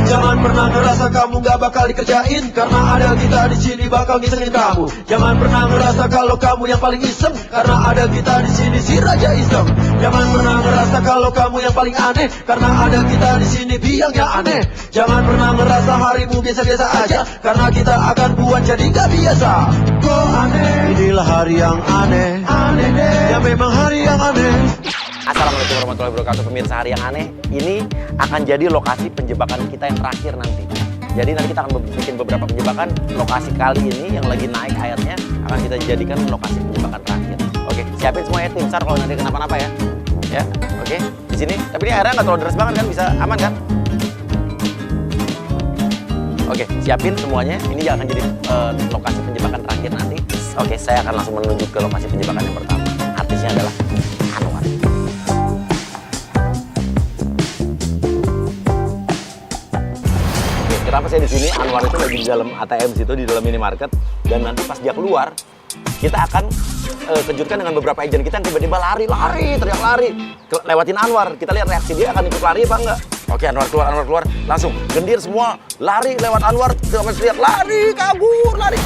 Jangan pernah ngerasa kamu gak bakal dikerjain, karena ada kita di sini bakal ngisengin kamu. Jangan pernah ngerasa kalau kamu yang paling iseng, karena ada kita di sini si Raja Iseng. Jangan pernah ngerasa kalau kamu yang paling aneh, karena ada kita di sini biangnya aneh. Jangan pernah ngerasa harimu biasa-biasa aja, karena kita akan buat jadi gak biasa. Kok aneh? Inilah hari yang aneh, aneh deh. Ya memang hari yang aneh. Assalamualaikum warahmatullahi wabarakatuh, pemirsa Hari Yang Aneh. Ini akan jadi lokasi penjebakan kita yang terakhir nanti. Jadi nanti kita akan bikin beberapa penjebakan. Lokasi kali ini yang lagi naik airnya akan kita jadikan lokasi penjebakan terakhir. Oke, siapin semua ya tim SAR kalau nanti kenapa-napa ya. Ya, oke. Di sini. Tapi ini airnya nggak terlalu deras banget kan, bisa aman kan? Oke, siapin semuanya. Ini akan jadi lokasi penjebakan terakhir nanti. Oke, saya akan langsung menuju ke lokasi penjebakan yang pertama. Artisnya adalah Anwar. Kenapa saya di sini? Anwar itu lagi di dalam ATM situ, di dalam minimarket, dan nanti pas dia keluar, kita akan kejutkan dengan beberapa agent kita yang tiba-tiba lari, teriak lari, lewatin Anwar. Kita lihat reaksi dia akan ikut lari apa enggak? Oke, Anwar keluar, langsung gendir semua, lari lewat Anwar, teriak lari, kabur, lari.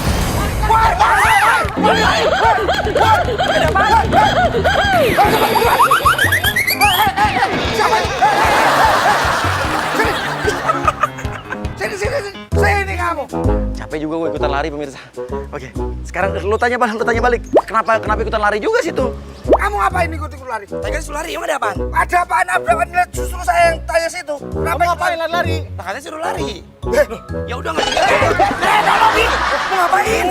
Sini kamu. Capek juga gue ikutan lari pemirsa. Oke, sekarang lu tanya balik. Kenapa ikutan lari juga situ? Kamu ngapain ikut lari? Tanya suruh lari, emang ada apaan? Ada apaan? Justru saya yang tanya situ. Kamu ngapain lari? Nah, katanya suruh lari. Ya udah nggak tinggal. Tolongin. Mau ngapain?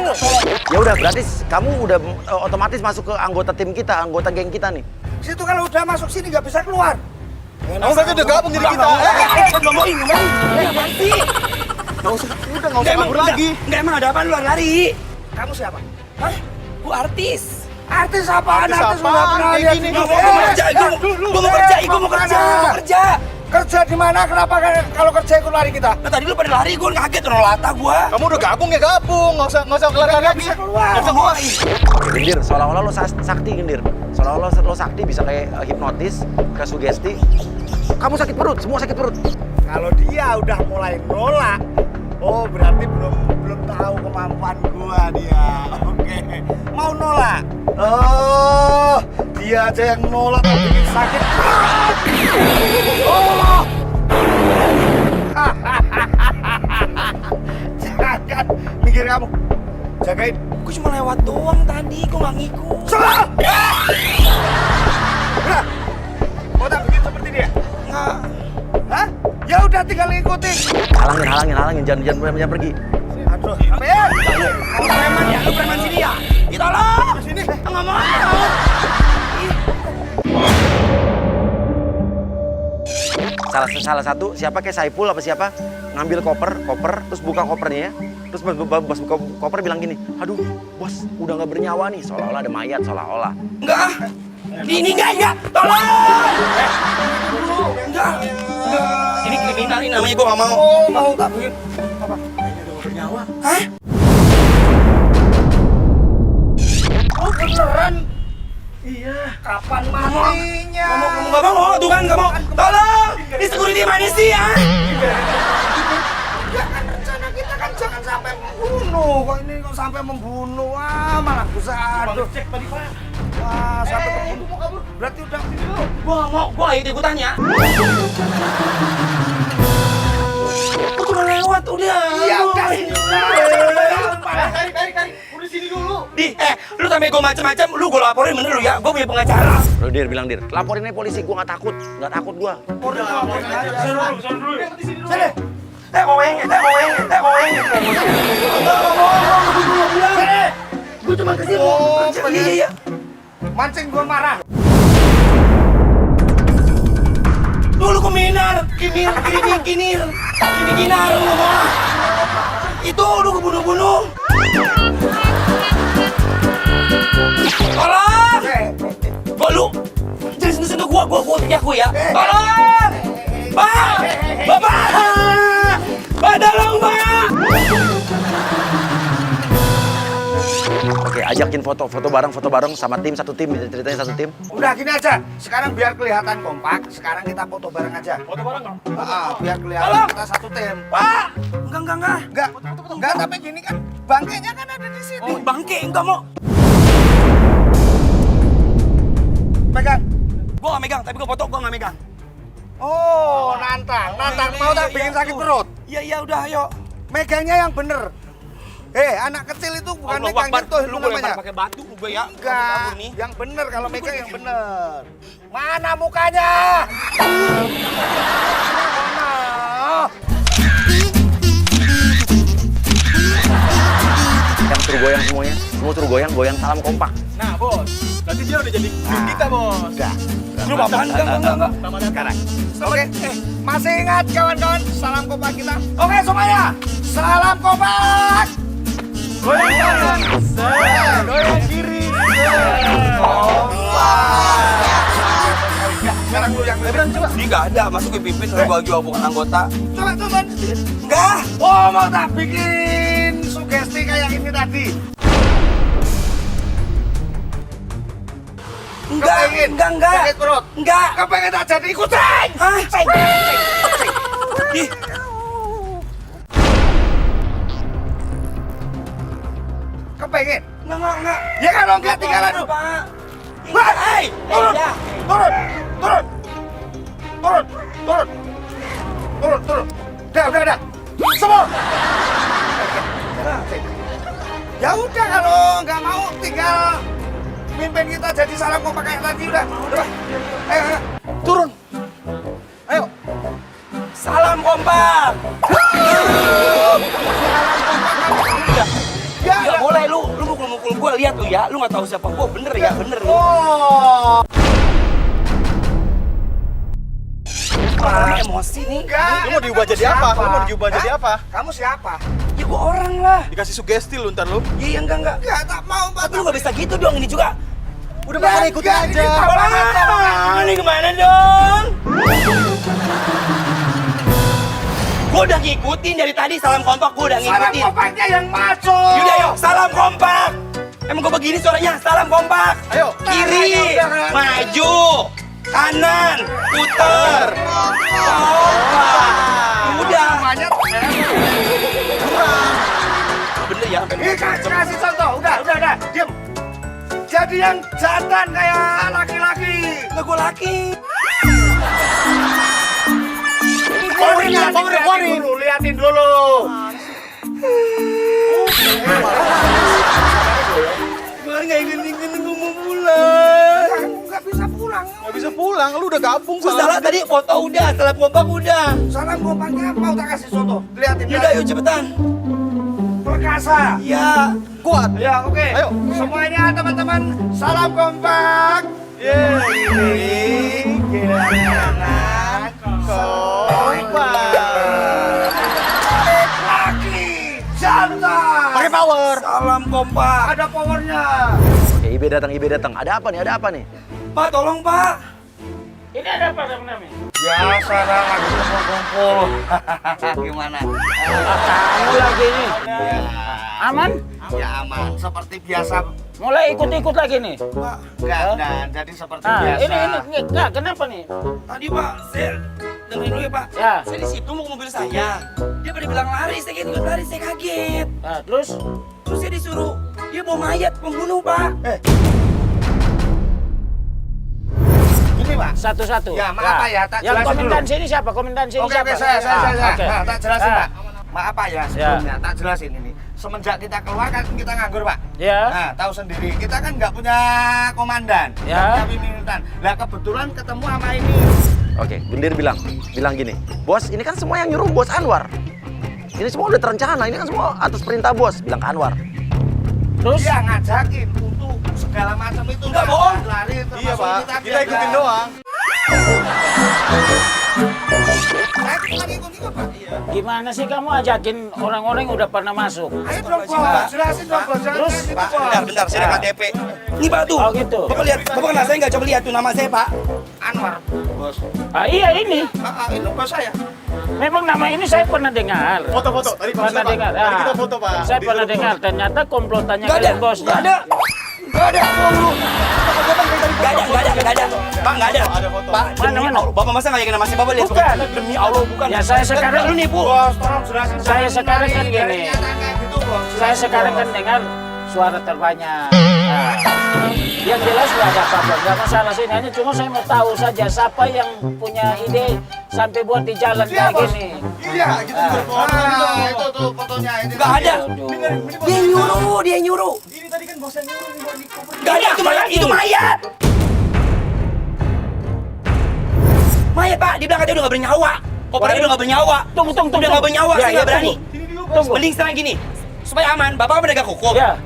Ya udah, berarti kamu udah otomatis masuk ke anggota tim kita, anggota geng kita nih. Situ kalau udah masuk sini nggak bisa keluar. Kamu berarti udah gabung jadi kita. Ngomongin. Apaan sih? Nggak usah kabur lagi. Enggak, emang ada apaan lu lari? Kamu siapa? Hah? Gua artis. Artis apaan? Artis udah pernah Kayak lihat gini. video. Gua mau kerja. Kerja di mana? Kenapa kalau kerja ikut lari kita? Nah, tadi lu pada lari, gua kaget orang lata gua. Kamu udah gabung ya gabung, nggak usah kelar Nggak lagi. bisa keluar. Nggak bisa keluar. Gendir, seolah-olah lo sakti Gendir. Seolah-olah lo sakti bisa kayak hipnotis, kayak sugesti. Kamu sakit perut, semua sakit perut. Kalau dia udah mulai nolak, oh berarti belum tahu kemampuan gua dia. Oke. Mau nolak? Oh, dia aja yang nolak bikin sakit. Oh. Jangan mikir kamu. Jagain. Gua cuma lewat doang tadi, gua nggak ngikut. Salah. Nah, mau tak bikin seperti dia? Nggak. Hah? Ya udah tinggal ngikutin. Halangin, jangan pergi. Aduh, apa ya? Lu preman ya? Lu preman sini ya? Ya tolong! Sini. Nggak mau. Salah satu siapa kayak Saipul apa siapa ngambil koper terus buka kopernya ya, terus bos buka koper bilang gini, aduh bos udah nggak bernyawa nih, seolah-olah ada mayat, seolah-olah. Enggak. Ini enggak. Tolong! Enggak. Ini kriminal ini namanya, gua nggak mau. Oh, mau tak bikin. Hah? Oh, beneran? Iya. Kapan matinya? Nggak mau, tuh kan nggak mau. Tolong! Ini security mana sih ya? Ya kan rencana kita kan jangan sampai membunuh. Kok ini kok sampai membunuh? Wah, malah bisa aduh. Cek tadi Pak. Wah, sampai membunuh mau kabur. Berarti udah Gua nggak mau, gua ikut-ikutannya. Gua udah lewat, udah. Iya, udah sini. Kari. Udah sini dulu. Lu sampai gua macam-macam, lu gua laporin bener lu ya. Gua punya pengacara. Lo bilang Dir, laporin aja polisi, gua nggak takut gua. Sini. Koeng. Gua cuma kesini mau kerja. Iya. Mancing gua marah. Dulu kuminar, kinir lu mah. Itu lu kebunuh-bunuh. Tolong! Gua lu. Jangan sentuh-sentuh gua teriak gua ya. Tolong! Bapak! Tolong, Pak! Oke, ajakin foto bareng sama tim, satu tim, ceritanya satu tim. Udah gini aja, sekarang biar kelihatan kompak, sekarang kita foto bareng aja. Foto bareng nggak? Biar kelihatan kita satu tim. Pak! Enggak. Enggak, tapi gini kan, bangkainya kan ada di sini. Oh, bangke, enggak mau. Pegang. Gua nggak megang, tapi gua foto, gua nggak megang. Oh, nantang mau tak bikin sakit perut. Iya, udah, ayo. Megangnya yang bener. Anak kecil itu bukan Allah megang Akbar, itu lu namanya. lempar pakai batu gue ya. Enggak, Nih. yang bener kalau megang yang bener. Mana mukanya? Mana? Yang suruh goyang semuanya, semua suruh goyang salam kompak. Nah, Bos. Berarti dia udah jadi tim kita, Bos. Enggak. Lu apaan? Enggak. Sekarang. Oke, masih ingat kawan-kawan salam kompak kita? Oke semuanya, salam kompak. Goyang kanan, goyang kiri, kompak. Sekarang lu yang lebih coba. Ini nggak ada, masuk ke pimpin sama gua juga bukan anggota. Coba tonton. Enggak. Oh, mau tak bikin sugesti kayak ini tadi? Kepengen? Enggak. Sakit perut? Enggak. Kepengen tak jadi kucing? Hah? Ih, Kepengen? enggak. Ya kalau enggak tinggalan lu. Pak. Wah, Hei, turun, ya. turun. Udah. Semua. Ya udah kalau nggak mau tinggal mimpin kita jadi salam kompak kayak tadi udah. Ayo. Turun. Ayo. Salam kompak. Ya, Enggak boleh lu mukul-mukul gua, lihat lu ya. Lu nggak tahu siapa gua, bener ya, bener lu. Oh. Orang emosi nih. Enggak. Lu mau diubah jadi apa? Lu mau diubah jadi apa? Kamu siapa? Ya gua orang lah. Dikasih sugesti lu ntar lu. Iya, enggak. Enggak, tak mau, Pak. Tapi lu nggak bisa gitu dong, ini juga. Udah bakal ikutin aja. Ini kemana dong? Gua udah ngikutin dari tadi salam kompak, gua udah Salam ngikutin. kompaknya yang masuk. Yaudah yuk, salam kompak. Emang gua begini suaranya, salam kompak. Ayo. Kiri, Udah. maju, kanan, puter. Kompak. Udah. Semuanya. Bener ya, Ini kasih contoh. Udah. Diam. Jadi yang jantan kayak laki-laki. Nggak gua laki. Liatin dulu. Gua nggak ingin gua mau pulang. Nggak bisa pulang. Nggak bisa pulang, lu udah gabung Gua salah tadi foto udah, salam kompak udah. Salam kompaknya mau tak kasih contoh. Liatin. Yaudah yuk cepetan. Perkasa. Ya. kuat. Ya, oke. Ayo. Semuanya teman-teman, salam kompak. Yeay. Kelangan kompak. Laki jantan. Pakai power. Salam kompak. Ada powernya. Oke, IB datang. Ada apa nih? Pak, tolong Pak. Ya, sekarang lagi kumpul-kumpul. Gimana? Kamu lagi nih. Aman? Ya aman, seperti biasa. Mulai ikut-ikut lagi nih. Enggak, jadi seperti Nah, biasa. ini enggak kenapa nih? Tadi Pak, saya dengerin dulu ya Pak. Ya. Saya di situ mau ke mobil saya. Dia pada bilang lari, saya ikut lari, saya kaget. Nah, terus Terus saya disuruh, dia bawa mayat pembunuh Pak. Gini, Pak. satu-satu. Ya, maaf, Pak, ya, tak Yang jelasin komandan dulu. sini siapa? Komandan sini Oke, siapa? saya. Oke. Nah, tak jelasin, Nah, Pak. Maaf Pak ya sebelumnya, tak jelasin ini. Semenjak kita keluar kan kita nganggur, Pak. Ya. Nah, tahu sendiri, kita kan nggak punya komandan, Ya. nggak punya pimpinan. Lah kebetulan ketemu sama ini. Oke, Bendir bilang gini, bos ini kan semua yang nyuruh bos Anwar. Ini semua udah terencana, ini kan semua atas perintah bos, bilang ke Anwar. Terus Dia ngajakin untuk segala macam itu. Nggak bohong. Lari termasuk Iya, Pak. ini tadi Kita ikutin ada. doang. Saya lagi ikut, Pak. gimana sih kamu ajakin orang-orang yang udah pernah masuk? Ayo dong, Bos. Jelasin dong, Bos. Terus, Pak, Bentar, saya ada KTP. Ini Pak tuh. Oh, gitu. Bapak lihat, Bapak kenal saya nggak? Coba lihat tuh nama saya Pak. Anwar. bos. Iya ini. Itu bos saya. Memang nama ini saya pernah dengar. Foto-foto. Tadi Pak. Pernah dengar. Tadi kita foto, Pak. Saya pernah dengar. Ternyata komplotannya kalian bosnya. Nggak ada. Nggak ada. Pak, nggak ada. Ada foto. Pak, demi Mana? Allah. Bapak masa nggak yakin sama saya? Bapak lihat. Bukan. Demi Allah, bukan. Ya saya sekarang Lu nipu. Bos, tolong jelasin. Saya sekarang kan gini. Gitu, bos. Saya sekarang kan dengar suara terbanyak. Nah, yang jelas nggak ada apa-apa, nggak masalah sini. Hanya cuma saya mau tahu saja siapa yang punya ide sampai buat di jalan kayak gini. Iya, gitu. Itu tuh fotonya ini. Nggak ada. Aduh. Dia nyuruh. Ini tadi kan bos yang nyuruh nih, Bos. Nggak ada, itu mayat. Mayat, Pak. Dia bilang katanya udah nggak bernyawa. Kopernya udah nggak bernyawa. Tunggu. Udah nggak bernyawa, Ya, saya nggak ya, berani. Tunggu. Mending sekarang gini. Supaya aman, Bapak kan penegak hukum. Ya,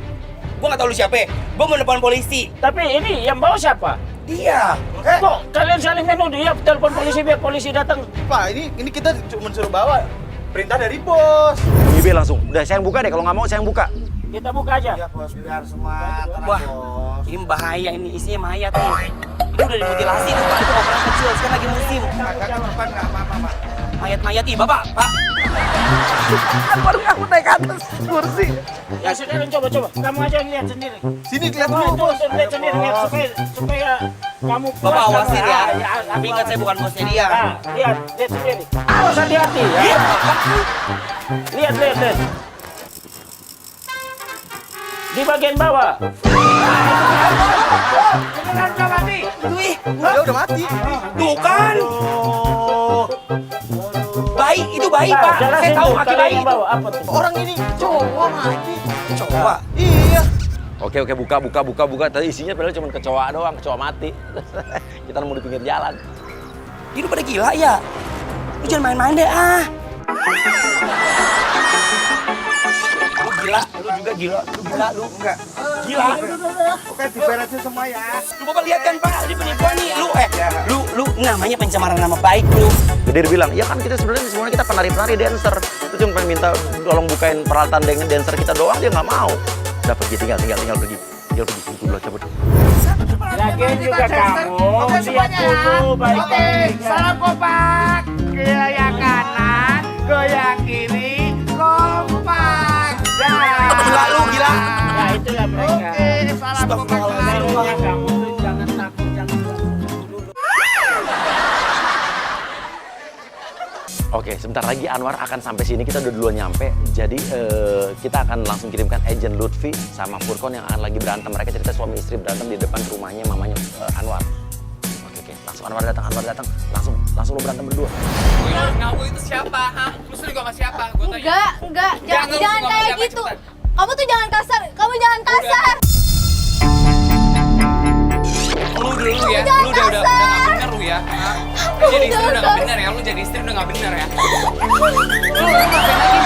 Gue nggak tahu lu siapa. Gue mau telepon polisi. tapi ini yang bawa siapa? Dia. Kok kalian saling menuduh ya telepon polisi biar polisi datang? Pak, ini kita cuma suruh bawa perintah dari bos. Ibe langsung. Udah saya yang buka deh. Kalau nggak mau saya yang buka. Kita buka aja. Iya, bos, biar semua tenang, Wah, bos. ini bahaya ini isinya mayat nih. Dia udah dimutilasi tuh Pak, itu operasi kecil, sekarang lagi musim. Agak ke depan nggak apa-apa, Pak. Mayat-mayat ih, Bapak, Pak. Baru aku naik atas kursi. Ya sekarang coba. Kamu aja yang lihat sendiri. Sini lihat Kamu dulu, bos. lihat sendiri lihat supaya kamu puas. Bapak awasin ya. Ya, Tapi ingat saya bukan bosnya dia. Nah, lihat sendiri. Awas hati-hati ya. Iya, Bapak. Lihat. Di bagian bawah. Itu ih, Dia udah mati. tuh kan. Bayi, itu bayi, Nah, Pak. jelasin Saya tahu tuh, kaki kalian bayi yang itu. bawa apa tuh? Orang ini cowok mati. Coba. Iya. Oke, buka. Tadi isinya padahal cuma kecoa doang, kecoa mati. Kita nemu di pinggir jalan. Ini lu pada gila ya? Lu jangan main-main deh, ah. Lu gila, lu juga gila. Lu gila, lu. Enggak. Gila. Oke, diberesin semua ya. Lu Bapak lihat kan, Pak, ini penipuan nih. Lu namanya pencemaran nama baik lu. Gede bilang, ya kan kita sebenarnya semuanya kita penari-penari dancer. Itu cuma pengen minta tolong bukain peralatan dancer kita doang, dia nggak mau. Udah pergi, tinggal pergi. Tinggal pergi, itu dulu cabut. Lagian juga kamu lihat dulu baik-baik. Salam kompak. Goyang kanan, goyang kiri, kompak. Gila lu, gila. Ya itulah mereka. Oke, salam kompak. Seharusnya kamu tuh jangan takut dulu. Oke, sebentar lagi Anwar akan sampai sini. Kita udah duluan nyampe. Jadi kita akan langsung kirimkan agent Lutfi sama Furkon yang akan lagi berantem. Mereka cerita suami istri berantem di depan rumahnya mamanya Anwar. Oke. Langsung Anwar datang. Langsung lo berantem berdua. Ngaku itu siapa? Hah? Lu selingkuh sama siapa? Gue tanya. Enggak, Jangan jangan ngomong kayak siapa, gitu. cepetan. Kamu tuh jangan kasar, Lu dulu ya. jangan Lu udah kasar. nggak bener lu ya. Hah? Jadi istri udah nggak bener ya. Lu jadi istri udah nggak bener ya. Lu ngapain lagi?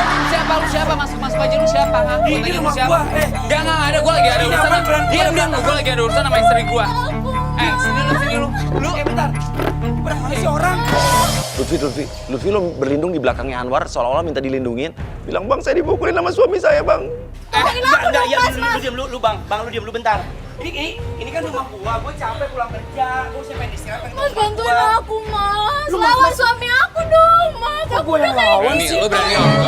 Siapa? Masuk aja lu siapa? Hah? Gua Ini tanya lu rumah siapa? gua. Enggak ada. Gua lagi ada Ini urusan. apaan, berani? Diam lu. Gua lagi ada urusan sama istri gua. Sini lu. Lu, bentar. Berapa kali sih orang? Lutfi lo berlindung di belakangnya Anwar seolah-olah minta dilindungin. Bilang, "Bang, saya dipukulin sama suami saya, Bang." Enggak, ya lu diam lu, Bang. Bang, lu diam lu bentar. Ini kan rumah gua capek pulang kerja. Gua siapa yang istirahat pengen Mas, ke rumah bantuin gua. aku, Mas. Lu Lawan Mas. suami aku dong, Mas. Aku udah kayak Berani, lu berani sama gua.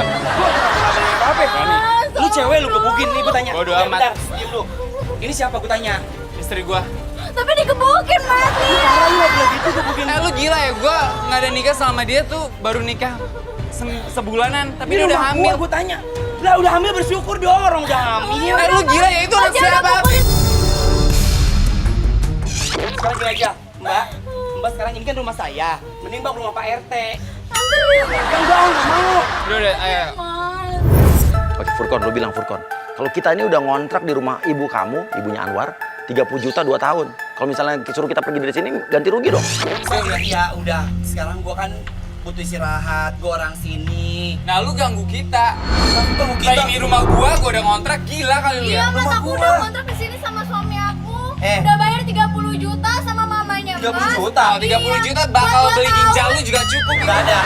Mas. Lu cewek lu gebukin nih gua tanya. Bodo Eh, amat. bentar, diam lu. Ini siapa gua tanya? Istri gua. Tapi digebukin, Mas. Iya. Lu gila ya, gua nggak ada nikah sama dia tuh baru nikah sebulanan, tapi dia udah hamil. Gua tanya. Lah udah hamil bersyukur dong, orang udah hamil. Lu gila ya, itu anak siapa? Sekarang gini aja, Mbak. Mbak sekarang ini kan rumah saya. Mending Mbak ke rumah Pak RT. Enggak mau. Udah, ayo. Mas. Oke, Furkon. Kalau kita ini udah ngontrak di rumah ibu kamu, ibunya Anwar, 30 juta 2 tahun. Kalau misalnya suruh kita pergi dari sini, ganti rugi dong. Ya udah, sekarang gua kan butuh istirahat, gua orang sini. Nah, lu ganggu kita. Ganggu Nah, ini rumah gua udah ngontrak, gila kali lu Iya, ya. Mas, Rumah aku gua. udah kontrak di sini sama suami aku. Eh. Udah bayar 30 juta sama mamanya, 30 Mas. juta? Kalau 30 juta Iya. bakal Buat beli 2 ginjal tahun. lu juga cukup. Nggak ada.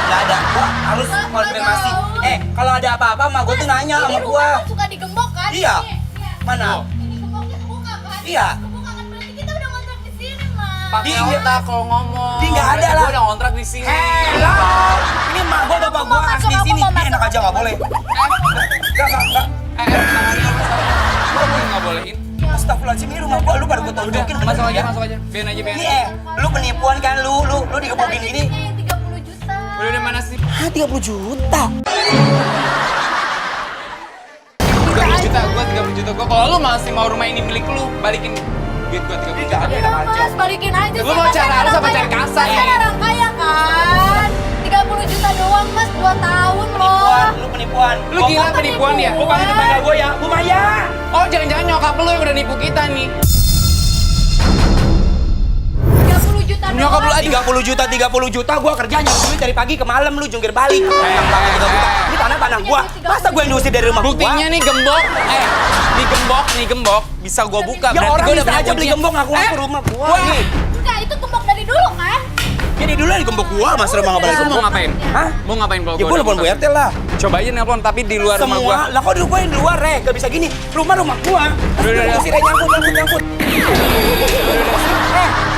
Gua harus Mas, konfirmasi. nggak tahu. Kalau ada apa-apa mah gua tuh nanya Ini sama rumah gua. kan suka digembok kan? Iya. Ini, Mana? Ini gemboknya kebuka kan? Iya. Kebuka kan berarti kita udah kontrak di sini, Mas. pakai Dia- otak kalau ngomong. Dia nggak ada Berarti lah. Gua udah ngontrak di sini. Hello, ini emak gua bapak gua Masuk, asli aku sini. mau Dia enak masuk. aja nggak boleh. Enggak. Tangannya mas. Gua nggak bolehin. Astagfirullahaladzim, ini rumah gua, lu pada gua tonjokin. Masuk aja. Biarin aja. Ini lu penipuan kan lu digebukin gini. Ini 30 juta. Udah mana sih? Hah, 30 juta. 30 juta, gua 30 juta. Kalau lu masih mau rumah ini milik lu, balikin duit gua 30 juta. Ya mas, balikin aja Lu sih. mau Mas, cara kan halus orang apa kaya. cara kasar Mas, ya? kan orang kaya kan. 30 juta doang mas, 2 tahun loh. Lu penipuan. Lu gila penipuan ya? Lu panggil tetangga gua ya, Bu Maya. Oh, jangan-jangan nyokap lu yang udah nipu kita nih. 30 juta doang. Nyokap lu aja. 30 juta gua kerja nyari duit dari pagi ke malam lu jungkir balik. Tenang banget 30 juta. Ini tanah gua. Masa gua yang diusir dari rumah gua? Buktinya nih gembok. Nih gembok bisa gua buka. Ya Berarti orang gua udah bisa punya aja beli kuncinya. gembok ngaku-ngaku rumah gua. Nih. Enggak, itu gembok dari dulu kan? Jadi dulu di gembok gua, Mas rumah nggak boleh Lu mau gembok. ngapain? Hah? Mau ngapain kalau Ya gua gua udah nelfon Bu buka? RT lah. Coba aja nelpon tapi di luar rumah gua. Semua, lah kok di gua yang di luar, gak bisa gini. Rumah gua. Udah. Usir aja nyangkut.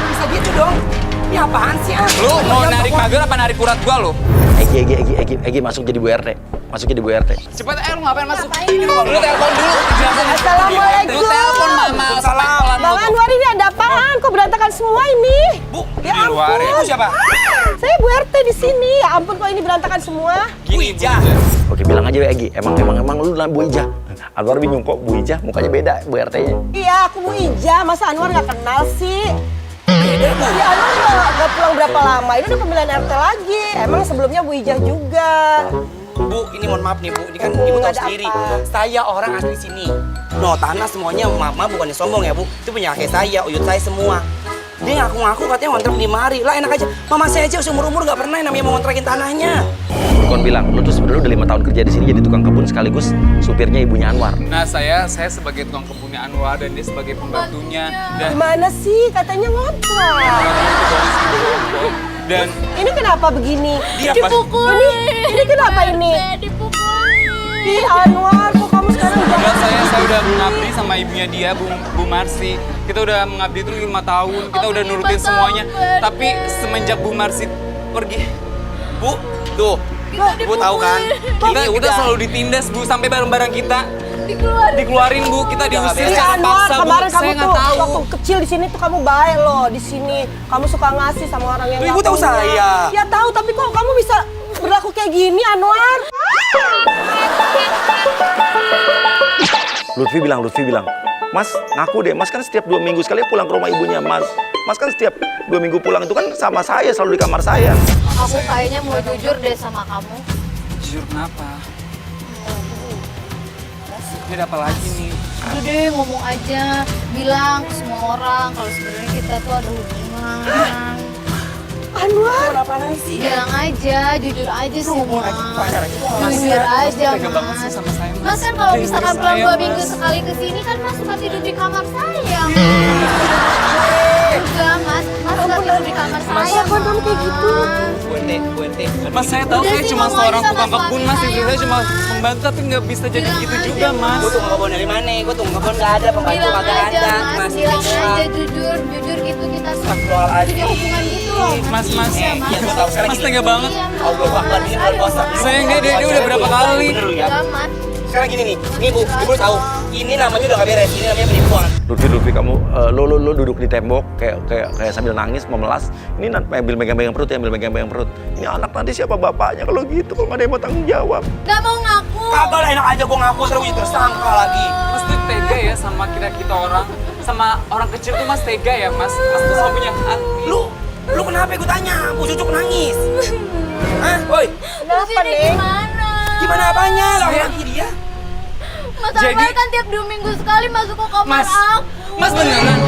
Bisa gitu dong. Ini apaan sih ah? Lu mau narik pagar apa narik urat gua lu? Egi masuk jadi Bu RT. Masuk jadi Bu RT. Cepet lu ngapain masuk? Ngapain Ini lu? lu telepon dulu. Jelasin. Assalamualaikum. Lu telepon mama. Waalaikumsalam. Bang Anwar ini ada apaan? Kok berantakan semua ini? Bu, Ya di luar ya. ampun. Bu siapa? Saya Bu RT di sini. Ya ampun kok ini berantakan semua. Bu Ija. Oke, bilang aja Egi. Emang lu lah Bu Ija. Anwar bingung kok Bu Ija mukanya beda Bu RT-nya. Iya, aku Bu Ija. Masa Anwar nggak kenal sih? Beda Bu. Ya Anwar nggak pulang berapa lama. Ini udah pemilihan RT lagi. Emang sebelumnya Bu Ija juga. Bu, ini mohon maaf nih Bu, ini kan Ibu tahu ada sendiri. apa? Saya orang asli sini. No, tanah semuanya maaf bukannya sombong ya Bu. Itu punya kakek saya, uyut saya semua. Dia ngaku-ngaku katanya ngontrak di mari. Lah enak aja. Mama saya aja seumur-umur nggak pernah yang namanya mau ngontrakin tanahnya. Kon bilang, lu tuh sebenarnya udah 5 tahun kerja di sini jadi tukang kebun sekaligus supirnya ibunya Anwar. Nah, saya sebagai tukang kebunnya Anwar dan dia sebagai pembantunya dan Gimana sih? Katanya ngontrak. dan Ini kenapa begini? Dia pas Ini kenapa ini? Dipukuli. Ih Anwar, kok kamu sekarang udah... Enggak, saya udah mengabdi sama ibunya dia, Bu Marsi. Kita udah mengabdi itu 5 tahun, kita udah nurutin semuanya. Tapi semenjak Bu Marsi pergi, Bu, tuh. Bu tahu kan? kita udah selalu ditindas, Bu, sampai barang-barang kita dikeluarin, Bu. Kita diusir Iya secara Anwar, paksa, Bu. kemarin kamu Saya tuh nggak tahu. waktu kecil di sini tuh kamu baik loh di sini. Kamu suka ngasih sama orang yang Tuh, nggak Ibu tahu punya. saya. Ya tahu, tapi kok kamu bisa berlaku kayak gini Anwar? Lutfi bilang, Mas ngaku deh, Mas kan setiap 2 minggu sekali pulang ke rumah ibunya Mas. Mas kan setiap 2 minggu pulang itu kan sama saya, selalu di kamar saya. Aku kayaknya mau jujur deh sama kamu. Jujur kenapa? Ini ada apa lagi nih? Udah deh ngomong aja, bilang ke semua orang kalau sebenarnya kita tuh ada hubungan. Anwar, Bilang aja, jujur aja semua. Jujur aja Tega banget sih mas. sama saya, Mas. Mas kan kalau Dari misalkan istri pulang saya, 2 minggu Mas. sekali ke sini kan mas suka tidur di kamar saya. Udah mas, mas suka tidur di kamar saya. kok kamu kayak gitu? Bu RT. Mas, saya tahu Udah saya sih, cuma ngomong seorang aja sama tukang kebun, Mas. suami Istri saya, saya cuma Mas. membantu, tapi nggak bisa jadi Bilang gitu aja. juga, Mas. Gue tuh ngebon dari mana? Gue tuh ngebon nggak ada pembantu Bilang kagak aja ada. mas, bilang aja jujur gitu kita Astagfirullahaladzim. punya hubungan gitu loh. Mas, Iya, Iya, gue tahu sekarang Mas gini. tega banget. Iya, Mas. Allah Akbar, ini luar biasa. Saya enggak, dia udah berapa kali. Bener lu ya. Enggak, Mas. Sekarang gini nih, nih Bu, Ibu tahu. Ini namanya udah gak beres, ini namanya penipuan. Lutfi kamu lo duduk di tembok kayak sambil nangis memelas. Ini ambil megang-megang perut ya, ambil megang-megang perut. Ini anak nanti siapa bapaknya kalau gitu, kalau nggak ada yang mau tanggung jawab. Nggak mau ngaku. Kagak lah, enak aja gue ngaku terus gue tersangka lagi. Mas tuh tega ya sama kita orang. Sama orang kecil tuh Mas tega ya, Mas. Mas tuh selalu punya hati. Lu kenapa gue tanya? Bu Cucuk nangis. Hah? Woi, Terus ini gimana? gimana apanya? Lah lagi dia. Mas Jadi- Anwar kan tiap 2 minggu sekali masuk ke kamar Mas, aku. Mas beneran.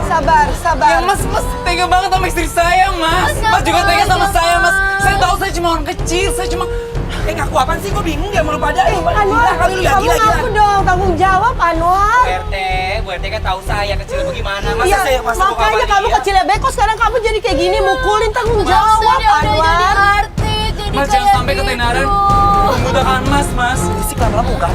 Sabar. Ya Mas tega banget sama istri saya, Mas. Mas juga tega sama saya, Mas. Saya tahu saya cuma orang kecil, saya cuma... Ngaku apaan sih? Gue bingung dia mau lu pada. Anwar, Kali lu ya kamu gila. ngaku dong, tanggung jawab Anwar. Bu RT kan tahu saya kecil bagaimana. Masa Iya, saya masuk ke kamar makanya kamu dia? kecilnya beko, sekarang kamu jadi kayak gini, mukulin tanggung Masa jawab dia udah jadi Anwar. artis, jadi Mas kayak jangan sampai gitu. ketenaran memudahkan Mas. Berisik lama-lama udah